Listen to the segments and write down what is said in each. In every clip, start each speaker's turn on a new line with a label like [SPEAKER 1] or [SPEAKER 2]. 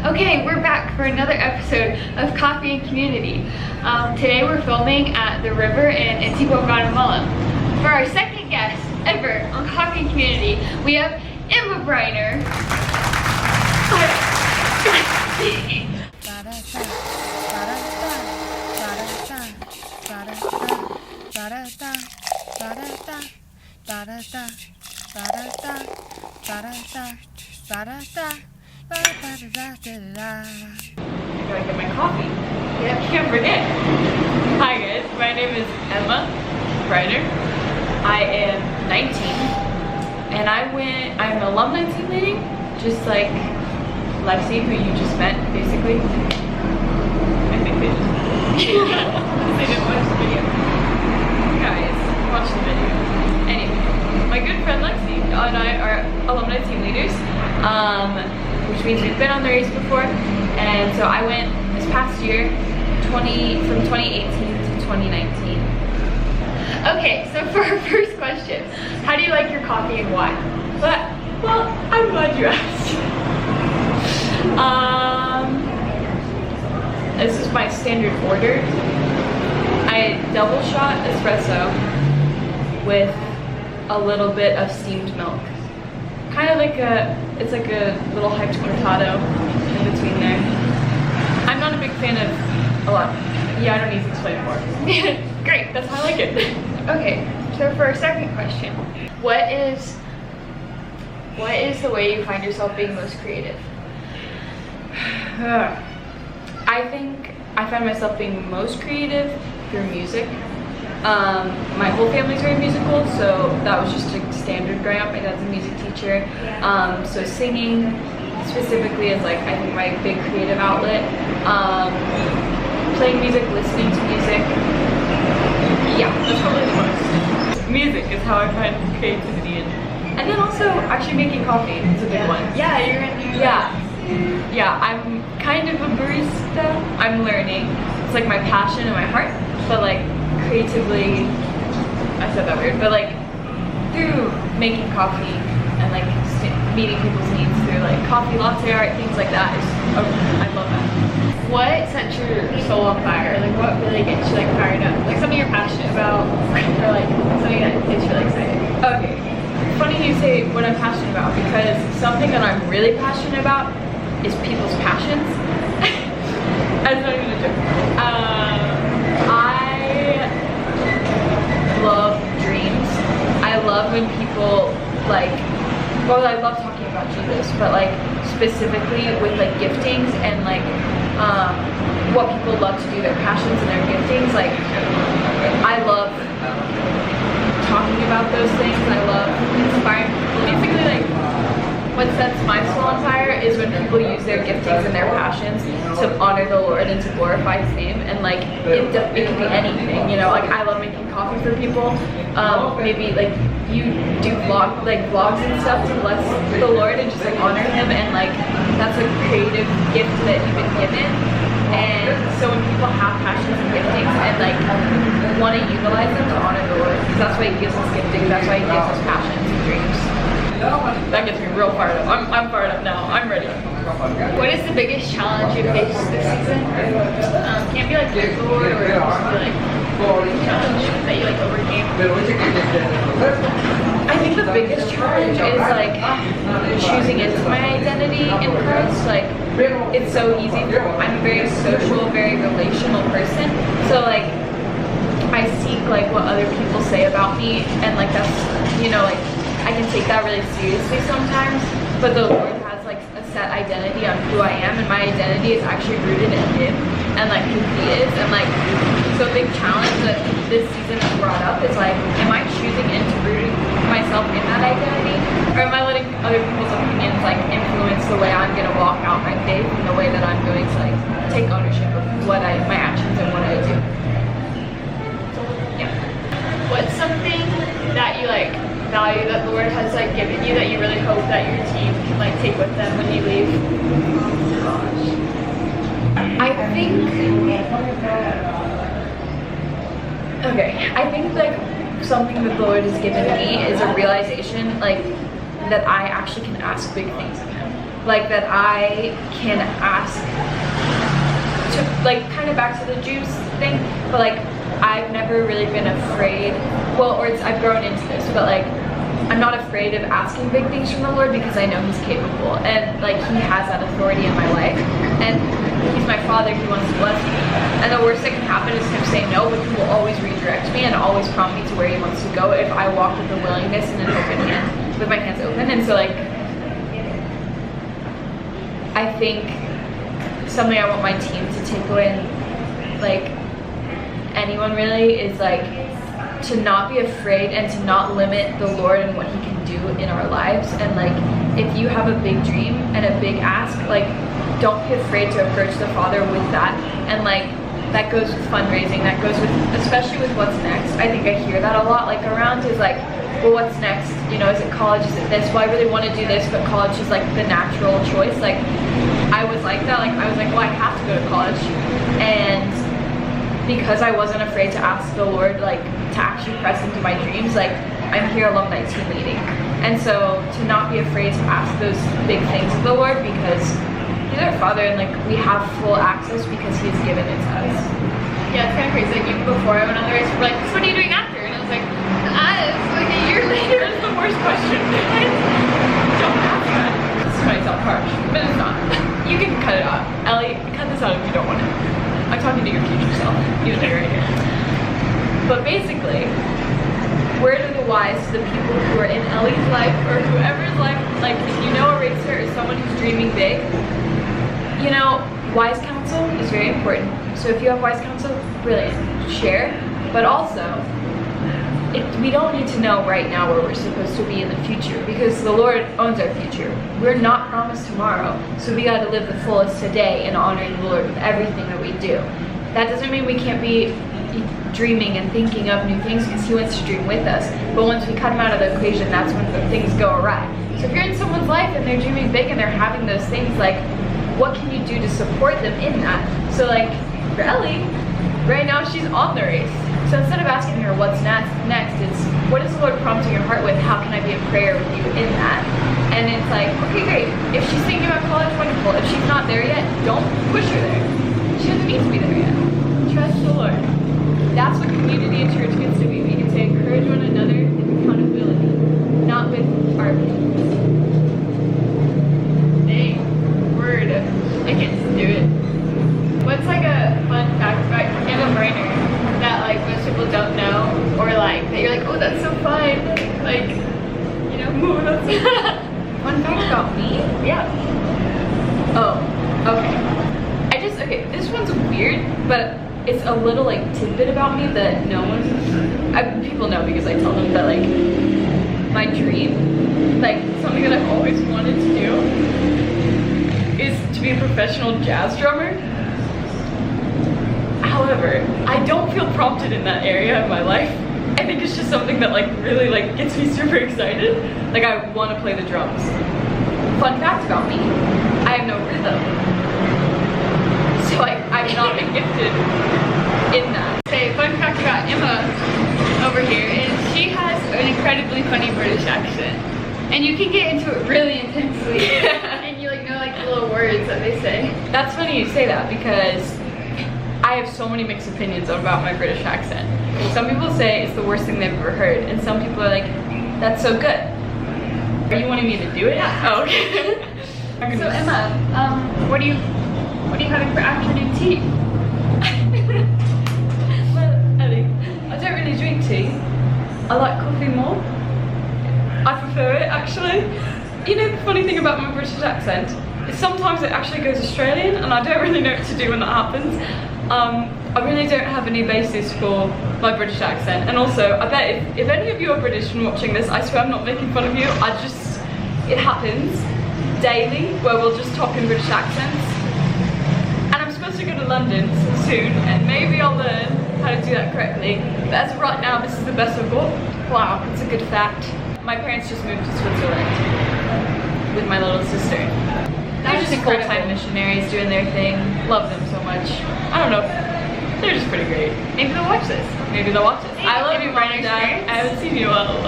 [SPEAKER 1] Okay, we're back for another episode of Coffee and Community. Today we're filming at the river in Antigua, Guatemala. For our second guest ever on Coffee and Community, we have Emma-briner. I gotta get my coffee. Yep, can't forget. Hi guys, my name is emma-briner. I am 19 and I'm an alumni team leading, just like Lexi, who you just met, basically. I think they they didn't watch the video. Guys, watch the video. Anyway, my good friend Lexi and I are alumni team leaders. Which means we've been on the race before, and so I went this past year, from 2018 to 2019. Okay, so for our first question, how do you like your coffee and why? Well, I'm glad you asked. This is my standard order. I double shot espresso with a little bit of steamed milk. Kind of like it's like a little hyped cortado in between there. I'm not a big fan of a lot. Yeah, I don't need to explain more. Great, that's how I like it. Okay, so for our second question, what is the way you find yourself being most creative? I think I find myself being most creative through music. My whole family's very musical, so that was just a standard growing up. My dad's a music teacher, so singing specifically is like I think my big creative outlet. Playing music, listening to music, yeah, that's probably the most. Music is how I find creativity in. And then also actually making coffee is a big one. Yeah, you're gonna do that. Yeah, I'm kind of a barista. I'm learning. It's like my passion and my heart, but like creatively, I said that weird, but like through making coffee and like meeting people's needs through like coffee latte art, things like that. I love that. What sets your soul on fire? Like what really gets you like fired up? Like something you're passionate about, or like something that gets you really excited? Okay, funny you say what I'm passionate about, because something that I'm really passionate about is people's passions. That's not even a joke. I love dreams. I love when people like, well, I love talking about Jesus, but like specifically with like giftings and like what people love to do, their passions and their giftings. Like I love talking about those things. I love inspiring people. Basically, like what sets my soul on fire is when people use their giftings and their passions to honor the Lord and to glorify His name. And like it can be anything, you know. Like I love making coffee for people. Maybe like you do vlogs and stuff to bless the Lord and just like honor Him, and like that's a creative gift that you've been given. And so when people have passions and giftings and like want to utilize them to honor the Lord, because that's why He gives us giftings, that's why He gives us passions and dreams. That gets me real fired up. I'm fired up now. I'm ready. What is the biggest challenge you faced this season? Can't be like physical, or just be like challenge that you like overcame. I think the biggest challenge is like choosing into my identity in Christ. Like it's so easy. I'm a very social, very relational person. So like I seek like what other people say about me, and like that's, you know, like I can take that really seriously sometimes, but the Lord has like a set identity on who I am, and my identity is actually rooted in Him and like who He is. And like so a big challenge that this season has brought up is like, am I choosing into rooting myself in that identity, or am I letting other people's opinions like influence the way I'm gonna walk out my faith and the way that I'm going to like take ownership of what my actions and what I do? Yeah. What's something that you like value that the Lord has like given you that you really hope that your team can like take with them when you leave? I think like something that the Lord has given me is a realization like that I actually can ask big things of Him. like that I can ask to, like, kind of back to the Jews thing, but like I've never really been afraid, well, or I've grown into this, but like I'm not afraid of asking big things from the Lord because I know He's capable, and like He has that authority in my life, and He's my Father. He wants to bless me, and the worst that can happen is Him say no, but He will always redirect me and always prompt me to where He wants to go if I walk with a willingness and an open hand, with my hands open. And so like I think something I want my team to take away, and like anyone really, is like to not be afraid and to not limit the Lord and what He can do in our lives. And like if you have a big dream and a big ask, like don't be afraid to approach the Father with that. And like that goes with fundraising, that goes with, especially with what's next. I think I hear that a lot, like around, is like, well, what's next? You know, is it college? Is it this? Well, I really want to do this, but college is like the natural choice. Like I was like that, like I was like, well, I have to go to college. And because I wasn't afraid to ask the Lord, like to actually press into my dreams, like I'm here Alumni team leading. And so to not be afraid to ask those big things of the Lord, because He's our Father, and like we have full access because He has given it to us.
[SPEAKER 2] Yeah, it's kind of crazy. Like even before I went on the race, we're like, so what are you doing after? And I was like, it's like a year later.
[SPEAKER 1] That's the worst question. Don't ask that. This might sound harsh, but it's not. You can cut it out. Ellie, cut this out if you don't want it. I'm talking to your future self, you and I right here. But basically, word of the wise to the people who are in Ellie's life or whoever's life, like if you know a racer or someone who's dreaming big, you know, wise counsel is very important. So if you have wise counsel, brilliant, share. But also, we don't need to know right now where we're supposed to be in the future, because the Lord owns our future. We're not promised tomorrow, so we got to live the fullest today and honoring the Lord with everything that we do. That doesn't mean we can't be dreaming and thinking of new things, because He wants to dream with us. But once we cut Him out of the equation, that's when the things go awry. So if you're in someone's life and they're dreaming big and they're having those things, like what can you do to support them in that? So like for Ellie, right now she's on the race. So instead of asking her what's next, it's what is the Lord prompting your heart with? How can I be in prayer with you in that? And it's like, okay, great. If she's thinking about college, wonderful. If she's not there yet, don't push her there. She doesn't need to be there yet. Trust the Lord. That's what community and church gets to be. We get to encourage one another in accountability, not with our opinions.
[SPEAKER 2] Dang, word. I can't just do it. What's like a fun fact about emma-briner that like most people don't know, or like that you're like, oh, that's so fun, like, you know, ooh, that's
[SPEAKER 1] Fun fact about me?
[SPEAKER 2] Yeah.
[SPEAKER 1] Oh, okay. Okay, this one's weird, but it's a little like tidbit about me that no one, people know because I tell them that like my dream, like something that I've always wanted to do is to be a professional jazz drummer. However, I don't feel prompted in that area of my life. I think it's just something that like really like gets me super excited. Like I want to play the drums. Fun fact about me, I have no rhythm. So like I'm not gifted in that.
[SPEAKER 2] Okay, fun fact about Emma over here is she has an incredibly funny British accent. And you can get into it really intensely. And you like know like the little words that they say.
[SPEAKER 1] That's funny you say that because I have so many mixed opinions about my British accent. Some people say it's the worst thing they've ever heard, and some people are like, that's so good. Are you wanting me to do it?
[SPEAKER 2] Yeah.
[SPEAKER 1] Oh, okay.
[SPEAKER 2] So Emma, what are you having for afternoon tea?
[SPEAKER 1] Well, Ellie, I don't really drink tea. I like coffee more. I prefer it actually. You know the funny thing about my British accent is sometimes it actually goes Australian, and I don't really know what to do when that happens. I really don't have any basis for my British accent, and also I bet if any of you are British and watching this, I swear I'm not making fun of you. It happens daily where we'll just talk in British accents, and I'm supposed to go to London soon, and maybe I'll learn how to do that correctly. But as of right now, this is the best I've got. Wow, it's a good fact. My parents just moved to Switzerland with my little sister. They're just full-time missionaries doing their thing. Love them so much. I don't know. They're just pretty great.
[SPEAKER 2] Maybe they'll watch this.
[SPEAKER 1] Maybe they'll watch this. I love you, Mom and Dad.
[SPEAKER 2] Experience.
[SPEAKER 1] I haven't seen you in a while.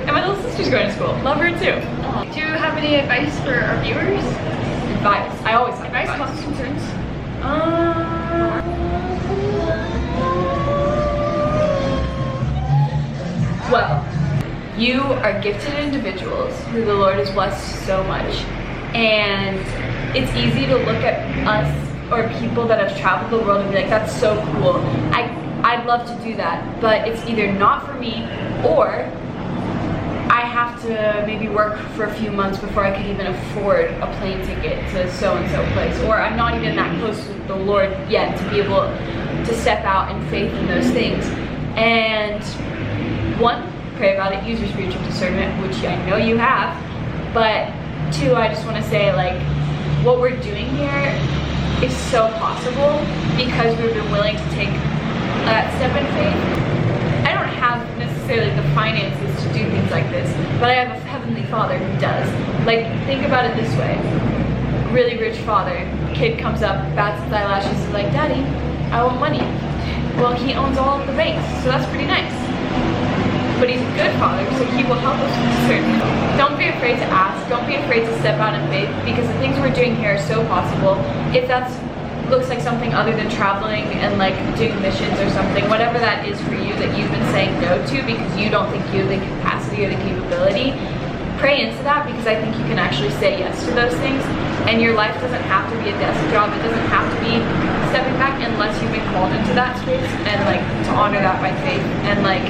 [SPEAKER 1] And my little sister's going to school. Love her too.
[SPEAKER 2] Do you have any advice for our viewers?
[SPEAKER 1] Advice. I always have
[SPEAKER 2] Advice, comments, concerns?
[SPEAKER 1] Well, you are gifted individuals who the Lord has blessed so much, and it's easy to look at us or people that have traveled the world and be like, that's so cool. I'd love to do that, but it's either not for me, or I have to maybe work for a few months before I could even afford a plane ticket to so-and-so place, or I'm not even that close with the Lord yet to be able to step out in faith in those things. And one, pray about it, use your spiritual discernment, which I know you have, but two, I just want to say, like, what we're doing here is so possible because we've been willing to take that step in faith. I don't have necessarily the finances to do things like this, but I have a heavenly Father who does. Like, think about it this way. Really rich father, kid comes up, bats his eyelashes, is like, Daddy, I want money. Well, he owns all of the banks, so that's pretty nice. But he's a good father, so he will help us with certain. Don't be afraid to ask, don't be afraid to step out in faith, because the things we're doing here are so possible. If that looks like something other than traveling and like doing missions or something, whatever that is for you that you've been saying no to because you don't think you have the capacity or the capability, pray into that, because I think you can actually say yes to those things, and your life doesn't have to be a desk job. It doesn't have to be stepping back unless you've been called into that space, and like to honor that by faith, and like,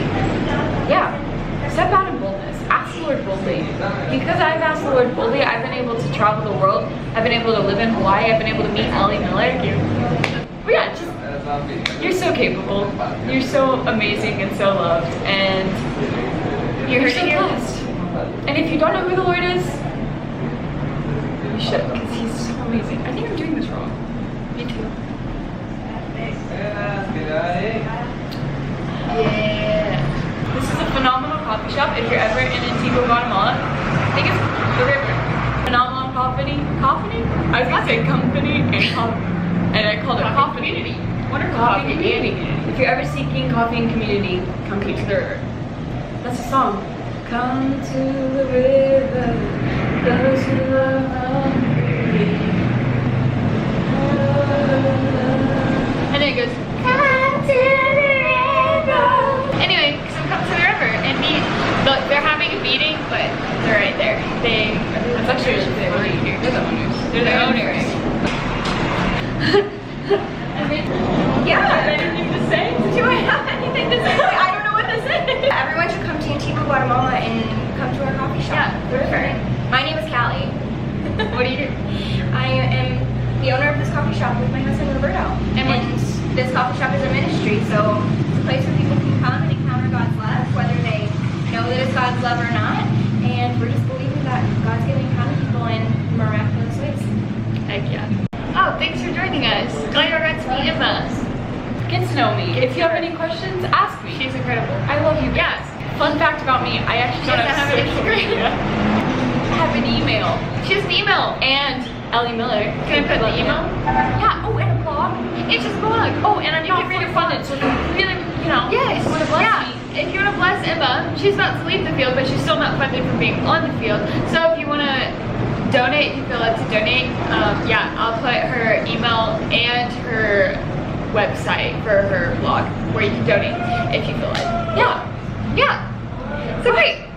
[SPEAKER 1] yeah, step out in boldness. Ask the Lord boldly. Because I've asked the Lord boldly, I've been able to travel the world. I've been able to live in Hawaii. I've been able to meet Ellie Miller. But yeah, just, you're so capable. You're so amazing and so loved, and you're so blessed. And if you don't know who the Lord is, you should, because he's so amazing. I think I'm doing this wrong. Me too. Yeah. This is a phenomenal coffee shop. If you're ever in Antigua, Guatemala, I think it's the river. Phenomenal company. I was gonna say company and I called it coffee community. Wonderful coffee community. If you're ever seeking coffee and community, come to the river. That's a song. Come to the river, those who are hungry.
[SPEAKER 2] And then it goes, come to the river. Anyway, so come to the river and meet. Look, they're having a meeting, but they're right there. That's actually what they were here. They're the owners. They're the owners.
[SPEAKER 3] Yeah.
[SPEAKER 2] Anything to say?
[SPEAKER 3] Do I have anything to say? I don't know what to say. Everyone should come to Antigua, Guatemala and come to our coffee shop.
[SPEAKER 2] Yeah, for sure.
[SPEAKER 3] My name is Callie.
[SPEAKER 2] What do you do?
[SPEAKER 3] I am the owner of this coffee shop with my husband Roberto. And this coffee shop is a ministry, so it's a place where people can come and encounter God's love, whether they know that it's God's love or not. And we're just believing that God's going to encounter people in miraculous ways.
[SPEAKER 2] Heck yeah. Oh, thanks for joining us. Glad you got to meet Emma.
[SPEAKER 1] Get to know me. If you have any questions, ask me.
[SPEAKER 2] She's incredible.
[SPEAKER 1] I love you guys.
[SPEAKER 2] Yes.
[SPEAKER 1] Fun fact about me, I actually don't have
[SPEAKER 2] an
[SPEAKER 1] social
[SPEAKER 2] Instagram.
[SPEAKER 1] media. I have an email.
[SPEAKER 2] She has an email.
[SPEAKER 1] And Ellie Miller.
[SPEAKER 2] Can I put the email?
[SPEAKER 1] Yeah. Oh, and a blog.
[SPEAKER 2] It's just a blog.
[SPEAKER 1] Oh, and I'm
[SPEAKER 2] You
[SPEAKER 1] not
[SPEAKER 2] can read
[SPEAKER 1] fully
[SPEAKER 2] it
[SPEAKER 1] funded, so if you really, you know,
[SPEAKER 2] Yes.
[SPEAKER 1] want to bless
[SPEAKER 2] Yeah.
[SPEAKER 1] me.
[SPEAKER 2] If you want to bless Emma, she's about to leave the field, but she's still not funded from being on the field. So if you want to donate, if you feel like to donate, yeah, I'll put her email and her website for her blog where you can donate if you feel like. Yeah. Yeah. So great.